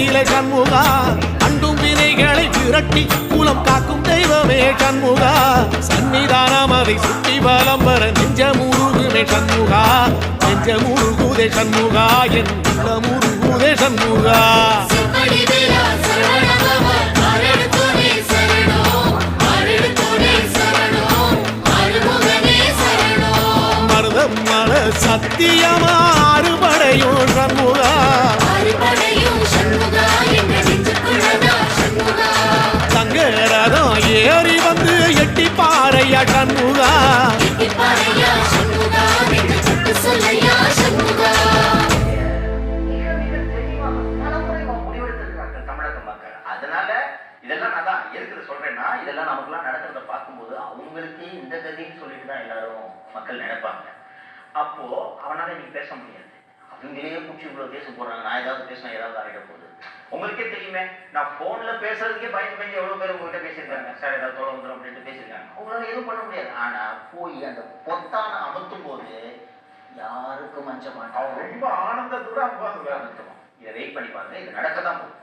நிலை சண்முகா அண்டும் வினைகளை விரட்டி குலம் காக்கும் தெய்வமே சண்முகா சன்னிதானம் அதை சுற்றி பலம் வர நெஞ்சமுருகுமே சண்முகா நெஞ்சமுருகுதே சண்முகா என் உள்ளமுருகுதே சண்முகா மருதம் மல சத்தியமா அறுபடையும் சண்முகா சங்கரதம் ஏறி வந்து எட்டி பாறையா சண்முகா அதனால இதெல்லாம் நான் தான் இருக்கிறத சொல்றேன்னா இதெல்லாம் நமக்குலாம் நடக்கிறத பார்க்கும்போது அவங்களுக்கே இந்த கதைன்னு சொல்லிட்டு தான் எல்லாரும் மக்கள் நினைப்பாங்க. அப்போ அவனால நீ பேச முடியாது. அவங்களே குச்சி இவ்வளவு பேச போறாங்க. நான் ஏதாவது பேசினா ஏதாவது ஆகிட போகுது. உங்களுக்கே தெரியுமே, நான் போன்ல பேசுறதுக்கே பயந்து எவ்வளவு பேர் உங்ககிட்ட பேசியிருக்காங்க. சார் ஏதாவது தொலை வந்துடும் அப்படின்ட்டு பேசியிருக்காங்க. அவங்களால எதுவும் பண்ண முடியாது. ஆனா போய் அந்த பொத்தான அமர்த்தும் போது யாருக்கும் மஞ்ச மாட்டாங்க. ரொம்ப ஆனந்தத்தோட அனுபவம். இதை வெயிட் பண்ணி பாருங்க, இது நடக்கதான் போகும்.